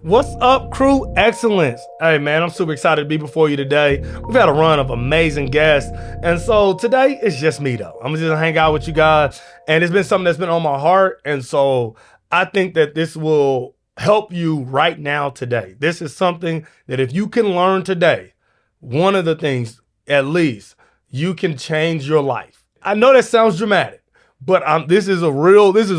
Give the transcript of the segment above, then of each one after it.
What's up, crew? Excellence. Hey, man, I'm super excited to be before you today. We've had a run of amazing guests. And so today it's just me, though. I'm just going to hang out with you guys. And it's been something that's been on my heart. And so I think that this will help you right now today. This is something that if you can learn today, one of the things, at least, you can change your life. I know that sounds dramatic. But this is real. This is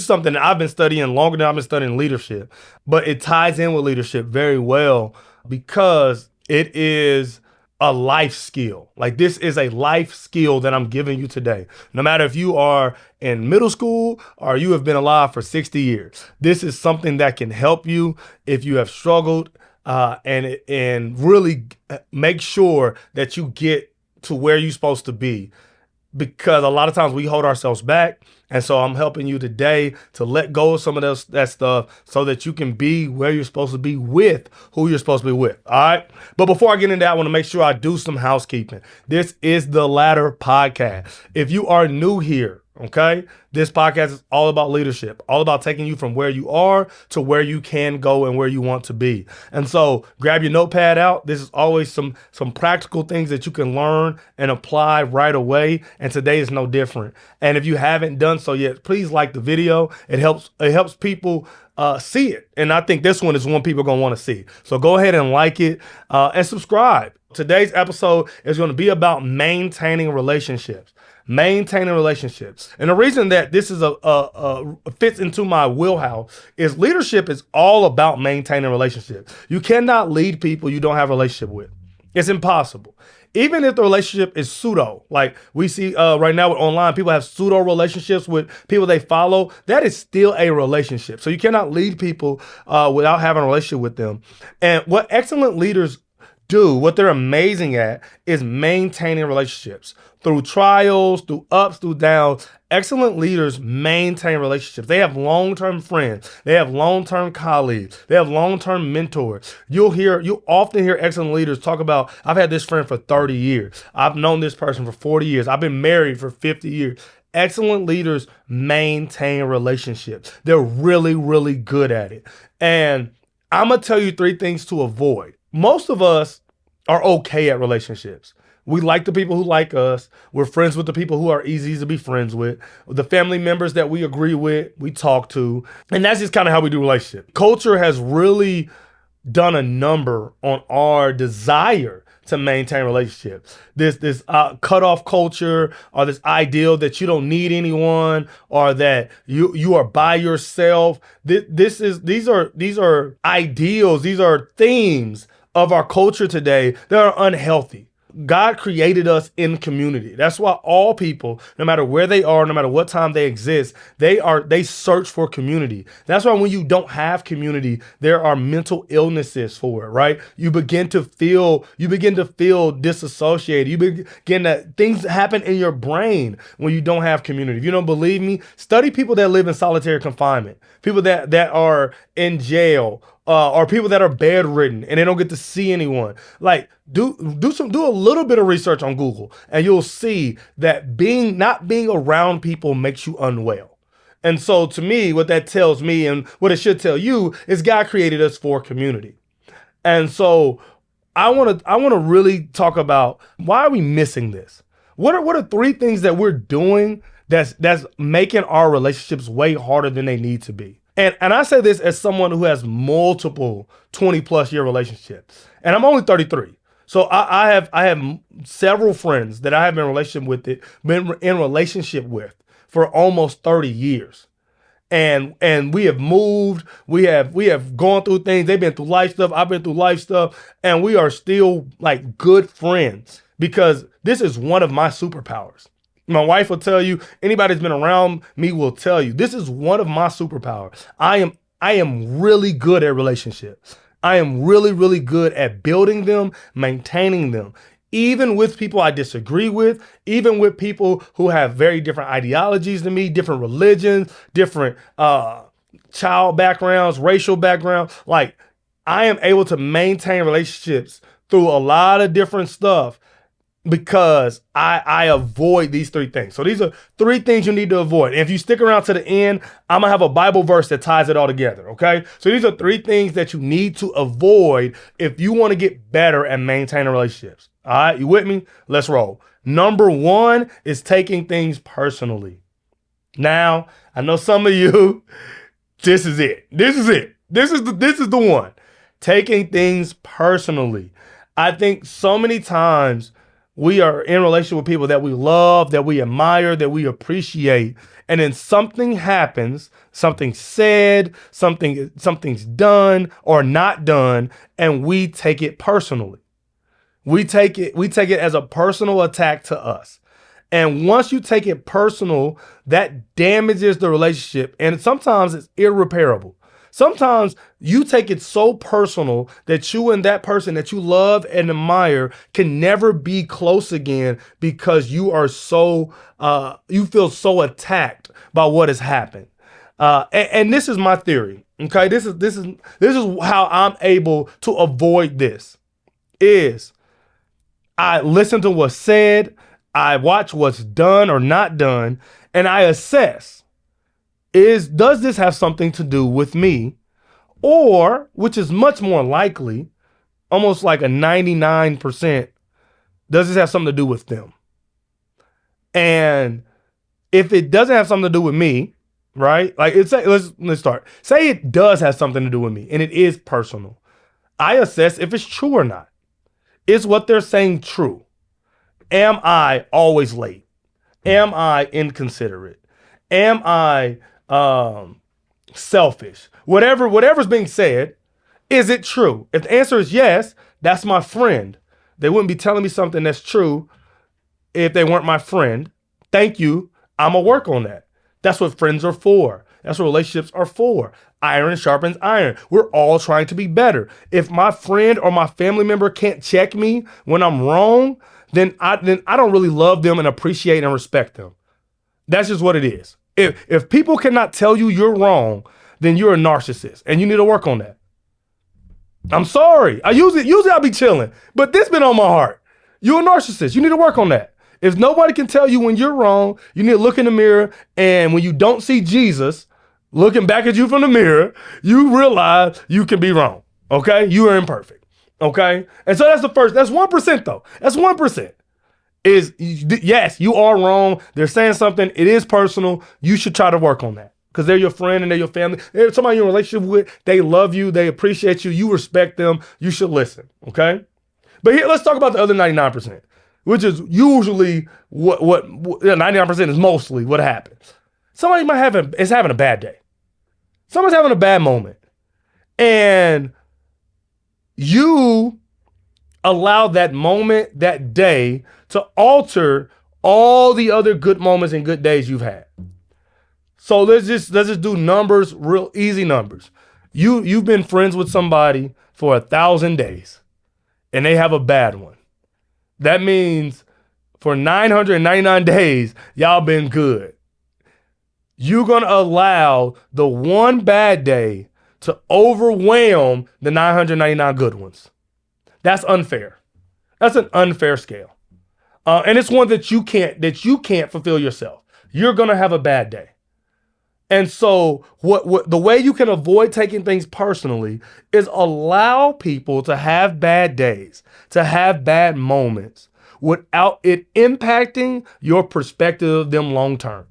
something that I've been studying longer than I've been studying leadership. But it ties in with leadership very well because it is a life skill. Like this is a life skill that I'm giving you today. No matter if you are in middle school or you have been alive for 60 years, this is something that can help you if you have struggled and really make sure that you get to where you're supposed to be, because a lot of times we hold ourselves back. And so I'm helping you today to let go of some of that stuff so that you can be where you're supposed to be with who you're supposed to be with. All right. But before I get into that, I want to make sure I do some housekeeping. This is the Ladder Podcast. If you are new here, okay, this podcast is all about leadership, all about taking you from where you are to where you can go and where you want to be. And so grab your notepad out. This is always some practical things that you can learn and apply right away. And today is no different. And if you haven't done so yet, please like the video. It helps people see it. And I think this one is one people are going to want to see. So go ahead and like it and subscribe. Today's episode is going to be about maintaining relationships. Maintaining relationships. And the reason that this is fits into my wheelhouse is leadership is all about maintaining relationships. You cannot lead people you don't have a relationship with. It's impossible. Even if the relationship is pseudo, like we see right now with online, people have pseudo relationships with people they follow. That is still a relationship. So you cannot lead people without having a relationship with them. And what excellent leaders do, what they're amazing at, is maintaining relationships through trials, through ups, through downs. Excellent leaders maintain relationships. They have long-term friends. They have long-term colleagues. They have long-term mentors. You'll often hear excellent leaders talk about, I've had this friend for 30 years. I've known this person for 40 years. I've been married for 50 years. Excellent leaders maintain relationships. They're really, really good at it. And I'm going to tell you 3 things to avoid. Most of us are okay at relationships. We like the people who like us. We're friends with the people who are easy to be friends with. The family members that we agree with, we talk to. And that's just kind of how we do relationships. Culture has really done a number on our desire to maintain relationships. This cutoff culture, or this ideal that you don't need anyone, or that you are by yourself. These are ideals. These are themes of our culture today that are unhealthy. God created us in community. That's why all people, no matter where they are, no matter what time they exist, they search for community. That's why when you don't have community, there are mental illnesses for it, right? You begin to feel disassociated. Things happen in your brain when you don't have community. If you don't believe me, study people that live in solitary confinement, people that are in jail, or people that are bedridden and they don't get to see anyone. Like do a little bit of research on Google, and you'll see that not being around people makes you unwell. And so to me, what that tells me, and what it should tell you, is God created us for community. And so I want to really talk about, why are we missing this? What are 3 things that we're doing that's making our relationships way harder than they need to be? And I say this as someone who has multiple 20+ year relationships, and I'm only 33. So I have several friends that I have been in relationship with for almost 30 years. And we have moved, we have gone through things. They've been through life stuff, I've been through life stuff, and we are still like good friends because this is one of my superpowers. My wife will tell you, anybody that's been around me will tell you, this is one of my superpowers. I am really good at relationships. I am really, really good at building them, maintaining them, even with people I disagree with, even with people who have very different ideologies than me, different religions, different child backgrounds, racial backgrounds. Like, I am able to maintain relationships through a lot of different stuff because I avoid these three things. So these are three things you need to avoid. And if you stick around to the end, I'm gonna have a Bible verse that ties it all together. Okay. So these are three things that you need to avoid if you want to get better at maintaining relationships. All right, you with me? Let's roll. Number one is taking things personally. Now, I know some of you, this is it. This is it. This is the one. Taking things personally. I think so many times we are in relationship with people that we love, that we admire, that we appreciate, and then something happens, something said, something's done or not done, and we take it personally. We take it as a personal attack to us. And once you take it personal, that damages the relationship. And sometimes it's irreparable. Sometimes you take it so personal that you and that person that you love and admire can never be close again because you are so, you feel so attacked by what has happened. And this is my theory. Okay. This is how I'm able to avoid this is I listen to what's said. I watch what's done or not done, and I assess, does this have something to do with me? Or, which is much more likely, almost like a 99%, does this have something to do with them? And if it doesn't have something to do with me, right? Like let's start. Say it does have something to do with me and it is personal. I assess if it's true or not. Is what they're saying true? Am I always late? Am I inconsiderate? Am I selfish? Whatever's being said, is it true? If the answer is yes, that's my friend. They wouldn't be telling me something that's true if they weren't my friend. Thank you. I'm gonna work on that. That's what friends are for. That's what relationships are for. Iron sharpens iron. We're all trying to be better. If my friend or my family member can't check me when I'm wrong, then I don't really love them and appreciate and respect them. That's just what it is. If people cannot tell you you're wrong, then you're a narcissist and you need to work on that. I'm sorry. Usually I'll be chilling, but this been on my heart. You're a narcissist. You need to work on that. If nobody can tell you when you're wrong, you need to look in the mirror, and when you don't see Jesus looking back at you from the mirror, you realize you can be wrong. Okay? You are imperfect. Okay? And so that's 1% though. That's 1%. Yes, you are wrong. They're saying something. It is personal. You should try to work on that because they're your friend and they're your family. They're somebody you're in a relationship with. They love you. They appreciate you. You respect them. You should listen. Okay? But here, let's talk about the other 99%, which is usually what 99% is mostly what happens. Somebody is having a bad day. Someone's having a bad moment. And you allow that moment, that day, to alter all the other good moments and good days you've had. So let's just do numbers, real easy numbers. You've been friends with somebody for 1,000 days and they have a bad one. That means for 999 days, y'all been good. You're going to allow the one bad day to overwhelm the 999 good ones. That's unfair. That's an unfair scale. And it's one that you can't fulfill yourself. You're going to have a bad day. And so what the way you can avoid taking things personally is allow people to have bad days, to have bad moments without it impacting your perspective of them long term.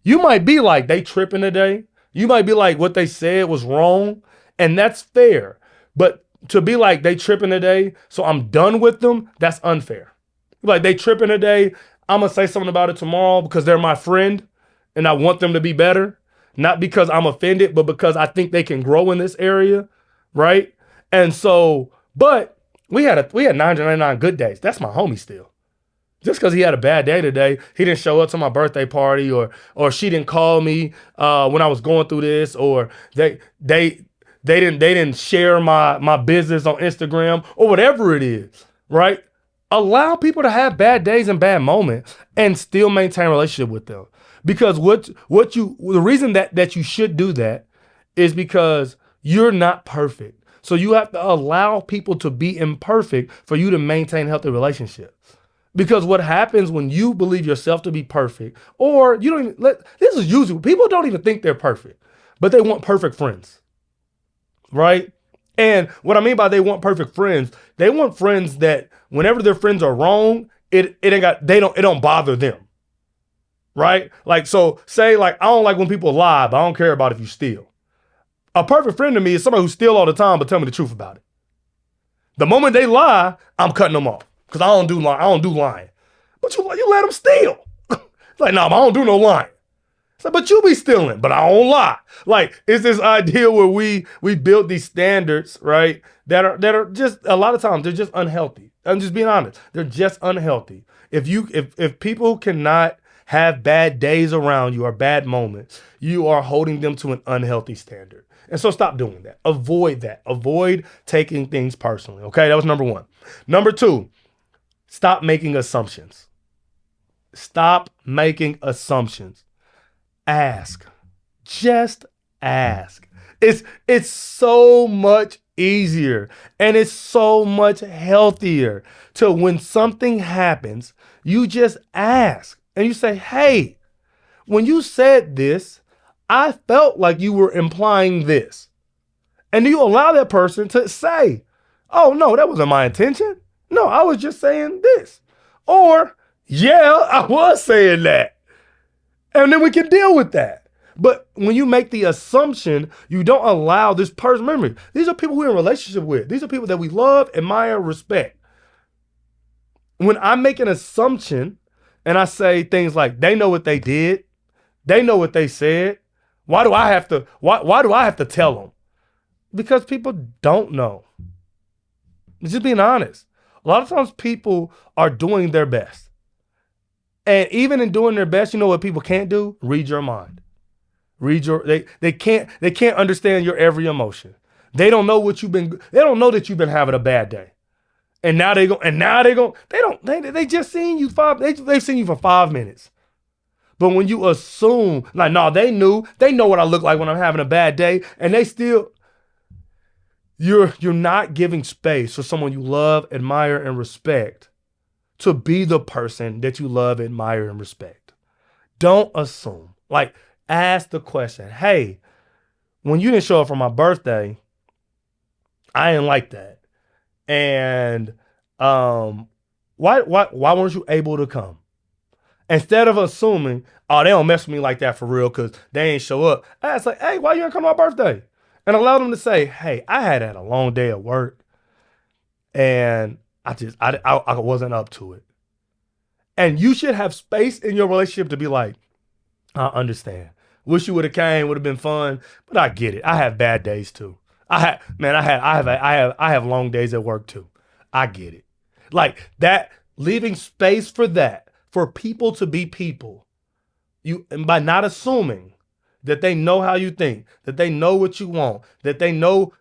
You might be like, they tripping today. You might be like, what they said was wrong. And that's fair. But to be like, they tripping today, so I'm done with them, that's unfair. Like, they tripping today, I'm going to say something about it tomorrow because they're my friend and I want them to be better. Not because I'm offended, but because I think they can grow in this area, right? And so, but we had 999 good days. That's my homie still. Just because he had a bad day today, he didn't show up to my birthday party, or she didn't call me when I was going through this, or they didn't share my business on Instagram, or whatever it is, right? Allow people to have bad days and bad moments and still maintain a relationship with them. Because the reason that you should do that is because you're not perfect. So you have to allow people to be imperfect for you to maintain healthy relationships. Because what happens when you believe yourself to be perfect, or you don't even this is usually people don't even think they're perfect, but they want perfect friends, right? And what I mean by they want perfect friends, they want friends that whenever their friends are wrong, it ain't got it don't bother them, right? Like so, say like I don't like when people lie, but I don't care about if you steal. A perfect friend to me is somebody who steal all the time, but tell me the truth about it. The moment they lie, I'm cutting them off because I don't do lying. I don't do lying. But you let them steal. It's like, no, I don't do no lying. It's like, but you be stealing, but I don't lie. Like, it's this idea where we build these standards, right? That are just a lot of times they're just unhealthy. I'm just being honest. They're just unhealthy. If people cannot have bad days around you or bad moments, you are holding them to an unhealthy standard. And so stop doing that. Avoid that. Avoid taking things personally. Okay, that was number one. Number two, stop making assumptions. Stop making assumptions. Ask. Just ask. It's so much easier and it's so much healthier to when something happens, you just ask and you say, hey, when you said this, I felt like you were implying this. And you allow that person to say, oh, no, that wasn't my intention. No, I was just saying this. Or, yeah, I was saying that. And then we can deal with that. But when you make the assumption, you don't allow this person, remember, these are people we're in a relationship with. These are people that we love, admire, respect. When I make an assumption and I say things like, they know what they did, they know what they said, why do I have to tell them? Because people don't know. Just being honest. A lot of times people are doing their best. And even in doing their best, you know what people can't do? Read your mind. They can't understand your every emotion. They don't know they don't know that you've been having a bad day. And now they just seen you they've seen you for 5 minutes. But when you assume, like, no, they know what I look like when I'm having a bad day, and they still, you're not giving space for someone you love, admire, and respect to be the person that you love, admire, and respect. Don't assume. Like, ask the question, hey, when you didn't show up for my birthday, I didn't like that. And why weren't you able to come? Instead of assuming, oh, they don't mess with me like that for real because they ain't show up. I ask like, hey, why you didn't come to my birthday? And allow them to say, hey, I had a long day at work and I wasn't up to it. And you should have space in your relationship to be like, I understand. Wish you would have came, would have been fun, but I get it. I have bad days too. I have long days at work too. I get it. Like that, leaving space for that, for people to be people. And by not assuming that they know how you think, that they know what you want, that they know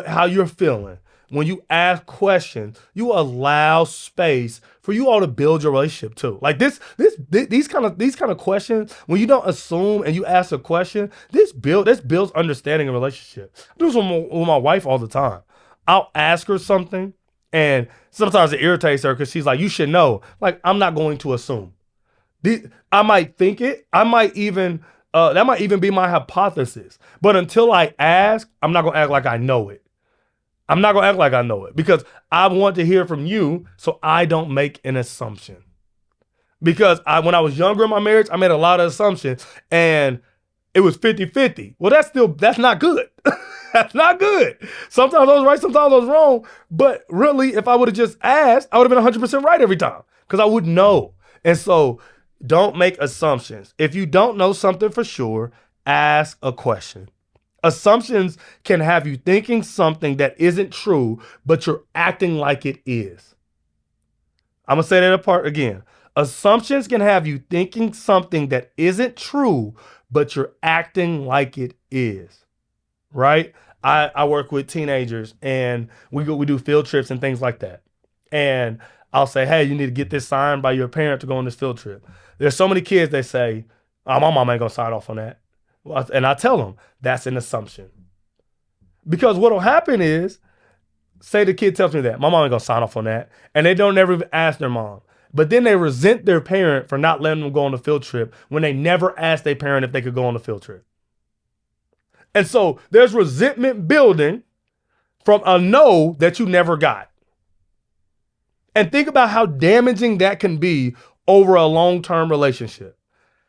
how you're feeling. When you ask questions, you allow space for you all to build your relationship too. Like these kind of questions, when you don't assume and you ask a question, this builds understanding in a relationship. I do this with my wife all the time. I'll ask her something, and sometimes it irritates her because she's like, "You should know." Like, I'm not going to assume. I might think it. I might even that might even be my hypothesis. But until I ask, I'm not gonna act like I know it. I'm not gonna act like I know it because I want to hear from you, so I don't make an assumption. Because when I was younger in my marriage, I made a lot of assumptions, and it was 50-50. Well, that's not good. That's not good. Sometimes I was right, sometimes I was wrong. But really, if I would have just asked, I would have been 100% right every time because I would know. And so, don't make assumptions. If you don't know something for sure, ask a question. Assumptions can have you thinking something that isn't true, but you're acting like it is. I'm going to say that apart again. Assumptions can have you thinking something that isn't true, but you're acting like it is. Right? I work with teenagers and we do field trips and things like that. And I'll say, hey, you need to get this signed by your parent to go on this field trip. There's so many kids that say, oh, my mom ain't going to sign off on that. And I tell them that's an assumption. Because what will happen is, say the kid tells me that, my mom ain't gonna sign off on that. And they don't ever ask their mom. but then they resent their parent for not letting them go on the field trip when they never asked their parent if they could go on the field trip. And so there's resentment building from a no that you never got. And think about how damaging that can be over a long-term relationship.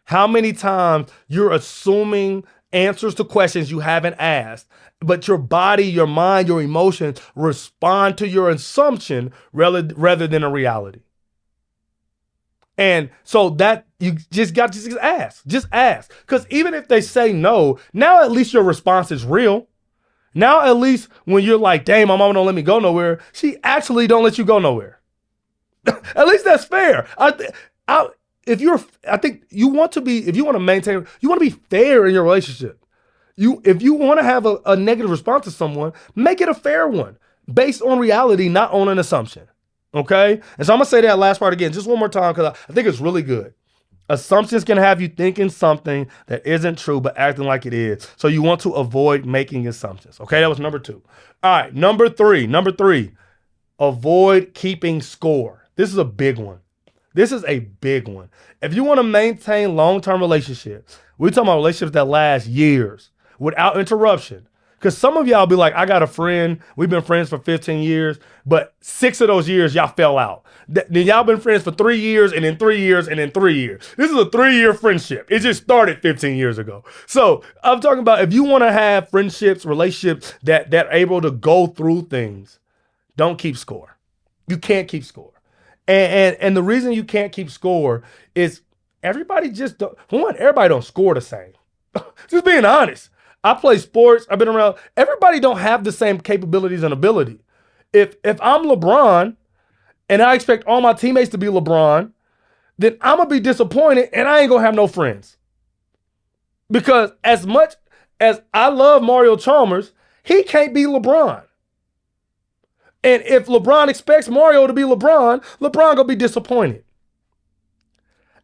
How many times you're assuming answers to questions you haven't asked, but your body, your mind, your emotions respond to your assumption rather than a reality. And so that you just got to just ask. Because even if they say no, now at least your response is real. Now at least when you're like, dang, my mama don't let me go nowhere, she actually don't let you go nowhere. At least that's fair. I think you want to be, if you want to maintain, you want to be fair in your relationship. If you want to have a negative response to someone, make it a fair one based on reality, not on an assumption. Okay? And so I'm going to say that last part again, just one more time, because I think it's really good. Assumptions can have you thinking something that isn't true, but acting like it is. So you want to avoid making assumptions. Okay? That was number 2. All right. Number three, avoid keeping score. This is a big one. If you want to maintain long-term relationships, we're talking about relationships that last years without interruption. Because some of y'all be like, I got a friend, we've been friends for 15 years, but 6 of those years y'all fell out. Then y'all been friends for 3 years, and then 3 years, and then 3 years. This is a 3-year friendship. It just started 15 years ago. So I'm talking about if you want to have friendships, relationships that are able to go through things, don't keep score. You can't keep score. And the reason you can't keep score is everybody don't score the same. Just being honest. I play sports. I've been around. Everybody don't have the same capabilities and ability. If I'm LeBron and I expect all my teammates to be LeBron, then I'm going to be disappointed and I ain't going to have no friends. Because as much as I love Mario Chalmers, he can't be LeBron. And if LeBron expects Mario to be LeBron gonna be disappointed.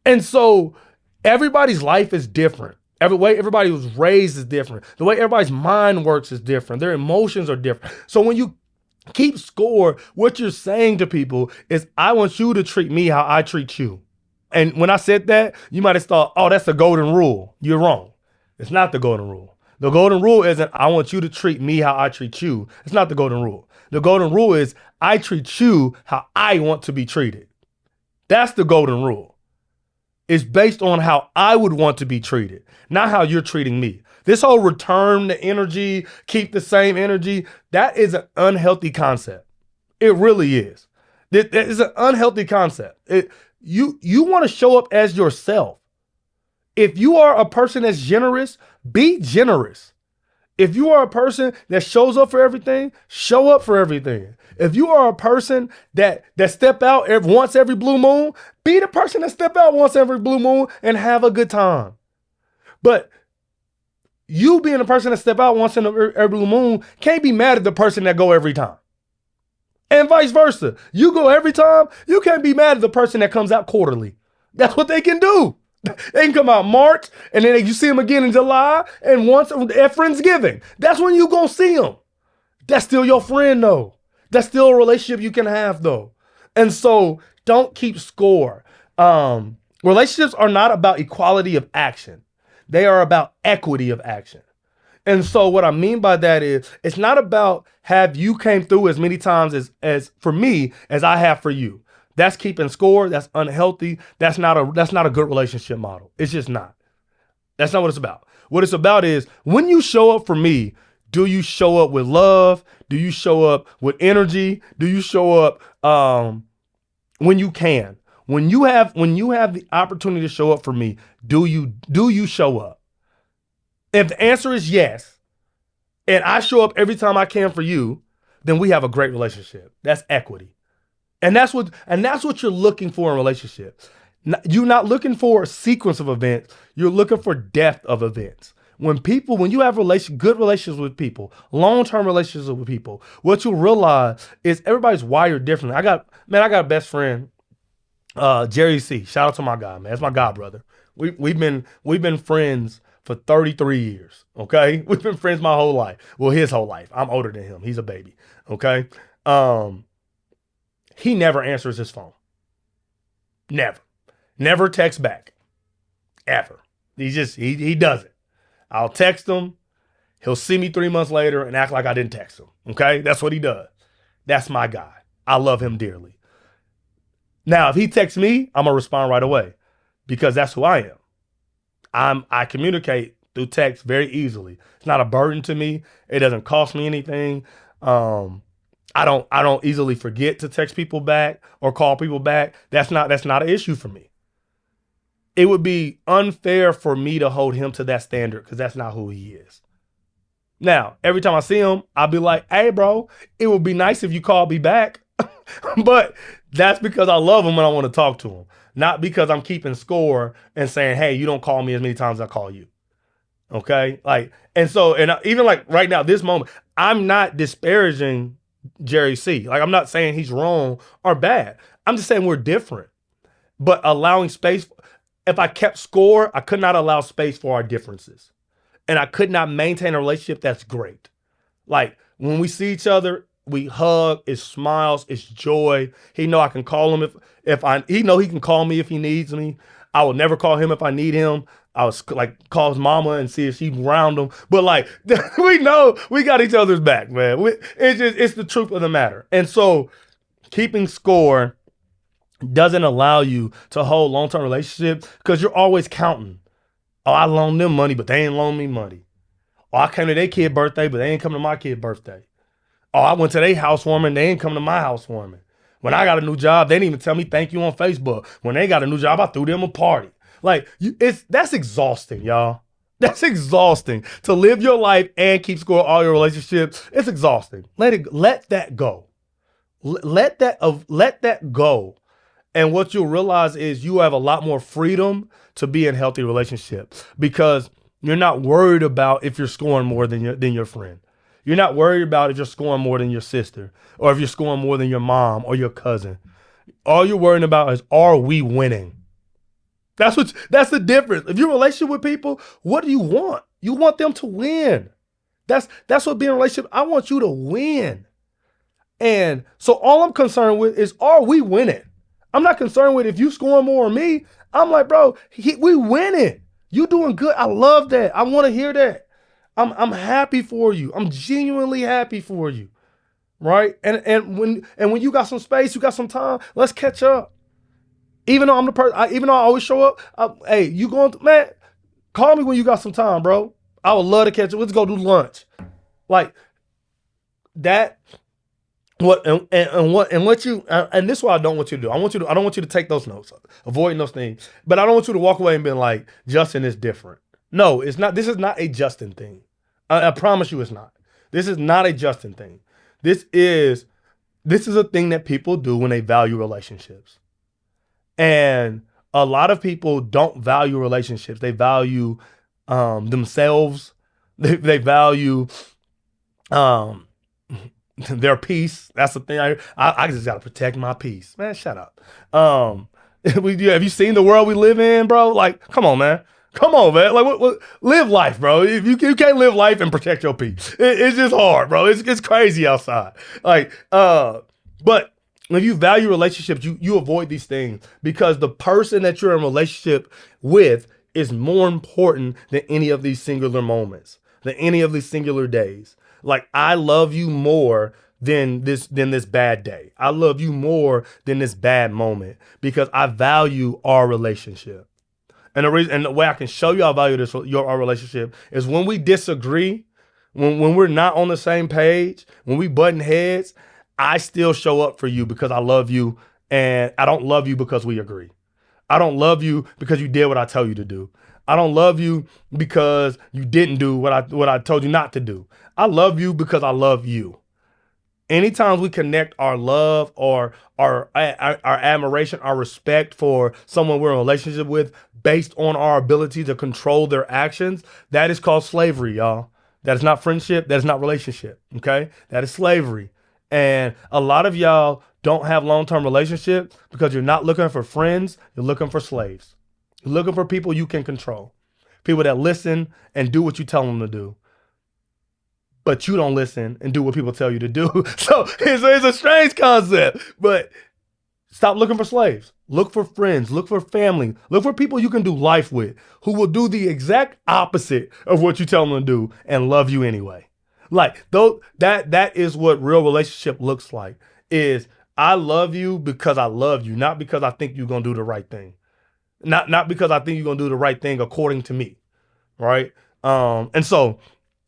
And so everybody's life is different. The way everybody was raised is different. The way everybody's mind works is different. Their emotions are different. So when you keep score, what you're saying to people is, I want you to treat me how I treat you. And when I said that, you might have thought, oh, that's the golden rule. You're wrong. It's not the golden rule. The golden rule isn't, I want you to treat me how I treat you. It's not the golden rule. The golden rule is, I treat you how I want to be treated. That's the golden rule. It's based on how I would want to be treated, not how you're treating me. This whole return the energy, keep the same energy, that is an unhealthy concept. It really is. It is an unhealthy concept. You want to show up as yourself. If you are a person that's generous, be generous. If you are a person that shows up for everything, show up for everything. If you are a person that step out once every blue moon, be the person that step out once every blue moon and have a good time. But you being the person that step out once in every blue moon can't be mad at the person that go every time. And vice versa. You go every time, you can't be mad at the person that comes out quarterly. That's what they can do. They can come out March, and then you see them again in July, and once at Friendsgiving. That's when you gonna see them. That's still your friend, though. That's still a relationship you can have, though. And so don't keep score. Relationships are not about equality of action. They are about equity of action. And so what I mean by that is, it's not about have you came through as many times as for me as I have for you. That's keeping score. That's unhealthy. That's not a good relationship model. It's just not. That's not what it's about. What it's about is, when you show up for me, do you show up with love? Do you show up with energy? Do you show up when you can? When you have the opportunity to show up for me, do you show up? If the answer is yes, and I show up every time I can for you, then we have a great relationship. That's equity. And that's what you're looking for in a relationship. You're not looking for a sequence of events. You're looking for depth of events. When you have good relationships with people, long-term relationships with people, what you'll realize is everybody's wired differently. I got a best friend, Jerry C. Shout out to my guy, man. That's my god brother. We've been friends for 33 years. Okay, we've been friends my whole life. Well, his whole life. I'm older than him. He's a baby. Okay. He never answers his phone. Never. Never text back. Ever. He does it. I'll text him. He'll see me 3 months later and act like I didn't text him. Okay? That's what he does. That's my guy. I love him dearly. Now, if he texts me, I'm going to respond right away because that's who I am. I communicate through text very easily. It's not a burden to me. It doesn't cost me anything. I don't easily forget to text people back or call people back. That's not an issue for me. It would be unfair for me to hold him to that standard because that's not who he is. Now, every time I see him, I'll be like, hey, bro, it would be nice if you called me back. But that's because I love him and I want to talk to him. Not because I'm keeping score and saying, hey, you don't call me as many times as I call you. Okay? Even like right now, this moment, I'm not disparaging Jerry C. Like, I'm not saying he's wrong or bad. I'm just saying we're different. But allowing space, if I kept score, I could not allow space for our differences. And I could not maintain a relationship that's great. Like, when we see each other, we hug, it's smiles, it's joy. He know I can call him he know he can call me if he needs me. I will never call him if I need him. I was like, call his mama and see if she's around him. But like, we know we got each other's back, man. It's the truth of the matter. And so keeping score doesn't allow you to hold long-term relationships because you're always counting. Oh, I loaned them money, but they ain't loaned me money. Oh, I came to their kid's birthday, but they ain't come to my kid's birthday. Oh, I went to their housewarming, they ain't come to my housewarming. When I got a new job, they didn't even tell me thank you on Facebook. When they got a new job, I threw them a party. Like, that's exhausting, y'all. That's exhausting. To live your life and keep score all your relationships, it's exhausting. Let that go. Let that go. And what you'll realize is you have a lot more freedom to be in healthy relationships because you're not worried about if you're scoring more than your friend. You're not worried about if you're scoring more than your sister or if you're scoring more than your mom or your cousin. All you're worrying about is, are we winning? That's the difference. If you're in a relationship with people, what do you want? You want them to win. That's what being in a relationship. I want you to win. And so all I'm concerned with is, are we winning? I'm not concerned with if you scoring more than me. I'm like, bro, we winning. You doing good. I love that. I want to hear that. I'm happy for you. I'm genuinely happy for you. Right? And when you got some space, you got some time, let's catch up. Even though I'm the person, even though I always show up, hey, you going to, man, call me when you got some time, bro. I would love to catch up. Let's go do lunch. Like that. And this is what I don't want you to do. I don't want you to take those notes, avoiding those things. But I don't want you to walk away and be like, Justin is different. No, it's not. This is not a Justin thing. I promise you it's not. This is not a Justin thing. This is a thing that people do when they value relationships. And a lot of people don't value relationships. They value themselves. They value their peace. That's the thing. I just gotta protect my peace. Man, shut up. Have you seen the world we live in, bro? Like, come on, man. Come on, man. Like, what, live life, bro. If you can't live life and protect your peace, it's just hard, bro. It's crazy outside. Like, but if you value relationships, you avoid these things because the person that you're in a relationship with is more important than any of these singular moments, than any of these singular days. Like, I love you more than this bad day. I love you more than this bad moment because I value our relationship. And the way I can show you I value our relationship is when we disagree, when we're not on the same page, when we button heads, I still show up for you because I love you, and I don't love you because we agree. I don't love you because you did what I tell you to do. I don't love you because you didn't do what I told you not to do. I love you because I love you. Anytime we connect our love or our admiration, our respect for someone we're in a relationship with based on our ability to control their actions, that is called slavery, y'all. That is not friendship. That is not relationship. Okay? That is slavery. And a lot of y'all don't have long-term relationships because you're not looking for friends. You're looking for slaves. You're looking for people you can control. People that listen and do what you tell them to do. But you don't listen and do what people tell you to do. So it's a strange concept. But Stop looking for slaves. Look for friends. Look for family. Look for people you can do life with who will do the exact opposite of what you tell them to do and love you anyway. Like though that is what real relationship looks like. Is I love you because I love you, not because I think you're gonna do the right thing. Not because I think you're gonna do the right thing according to me. Right? And so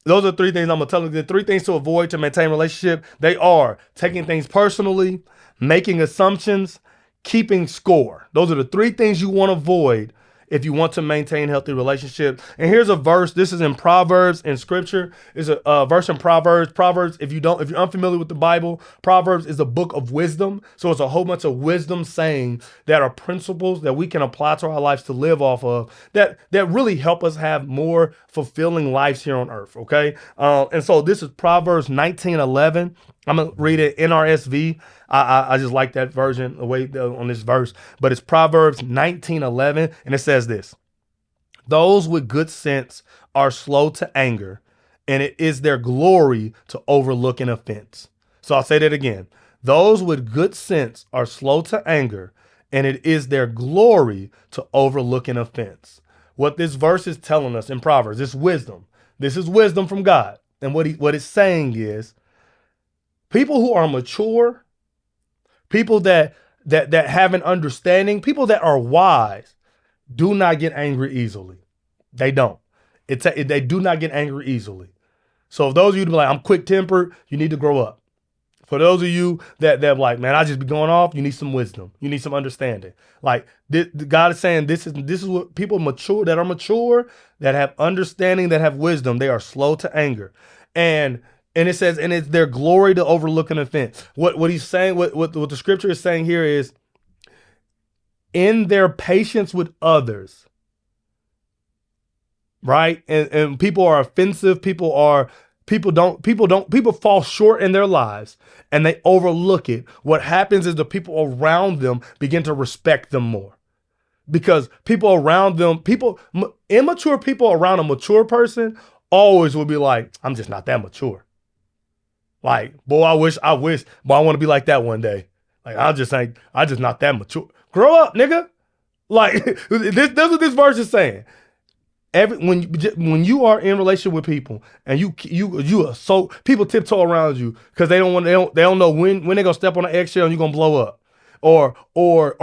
those are three things I'm gonna tell you. The three things to avoid to maintain a relationship. They are taking things personally, making assumptions, keeping score. Those are the three things you want to avoid if you want to maintain healthy relationships. And here's a verse. This is in Proverbs in Scripture. It's a verse in Proverbs. Proverbs, if you're unfamiliar with the Bible, Proverbs is a book of wisdom. So it's a whole bunch of wisdom sayings that are principles that we can apply to our lives to live off of that really help us have more fulfilling lives here on earth. Okay. And so this is Proverbs 19:11. I'm gonna read it NRSV. I just like that version, the way on this verse. But it's Proverbs 19:11, and it says this: "Those with good sense are slow to anger, and it is their glory to overlook an offense." So I'll say that again: "Those with good sense are slow to anger, and it is their glory to overlook an offense." What this verse is telling us in Proverbs, this wisdom. This is wisdom from God, and what it's saying is, people who are mature, people that have an understanding, people that are wise, do not get angry easily. They don't. They do not get angry easily. So if those of you to be like, I'm quick tempered, you need to grow up. For those of you that like, man, I just be going off, you need some wisdom. You need some understanding. Like God is saying, this is what people mature, that are mature, that have understanding, that have wisdom. They are slow to anger. And it says, and it's their glory to overlook an offense. What he's saying, what the scripture is saying here is, in their patience with others, right? And people are offensive. People fall short in their lives and they overlook it. What happens is the people around them begin to respect them more. Because people around them, immature people around a mature person always will be like, I'm just not that mature. Like, boy, I wish, but I want to be like that one day. Like, I just not that mature. Grow up, nigga. Like, that's what this verse is saying. When you are in relationship with people and you are so, people tiptoe around you because they don't know when they're gonna step on an eggshell and you're gonna blow up, or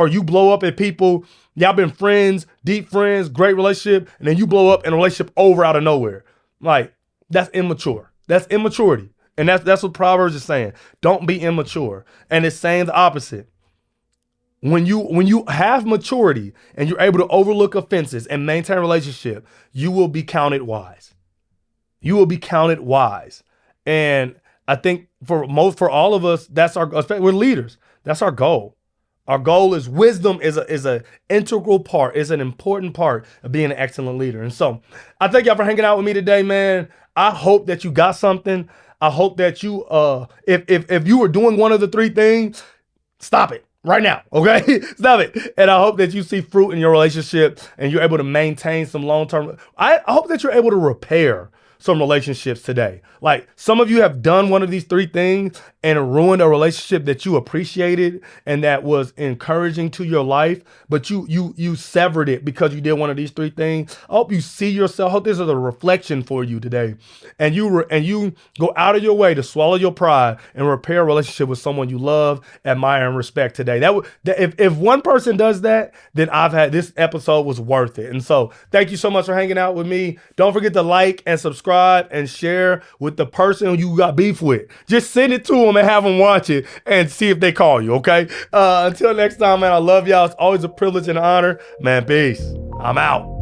you blow up at people. Y'all been friends, deep friends, great relationship, and then you blow up and a relationship over out of nowhere. Like, that's immature. That's immaturity. And that's what Proverbs is saying. Don't be immature. And it's saying the opposite. When you have maturity and you're able to overlook offenses and maintain a relationship, you will be counted wise. You will be counted wise. And I think for all of us, we're leaders. That's our goal. Our goal is wisdom is a integral part, is an important part of being an excellent leader. And so I thank y'all for hanging out with me today, man. I hope that you got something. I hope that you, if you were doing one of the three things, stop it right now, okay? Stop it. And I hope that you see fruit in your relationship and you're able to maintain some long-term. I hope that you're able to repair some relationships today. Like, some of you have done one of these three things and ruined a relationship that you appreciated and that was encouraging to your life, but you severed it because you did one of these three things. I hope you see yourself. I hope this is a reflection for you today, and you go out of your way to swallow your pride and repair a relationship with someone you love, admire, and respect today. If one person does that, then this episode was worth it. And so thank you so much for hanging out with me. Don't forget to like and subscribe and share with the person you got beef with. Just send it to them and have them watch it and see if they call you, okay? Until next time, man, I love y'all. It's always a privilege and an honor. Man, peace. I'm out.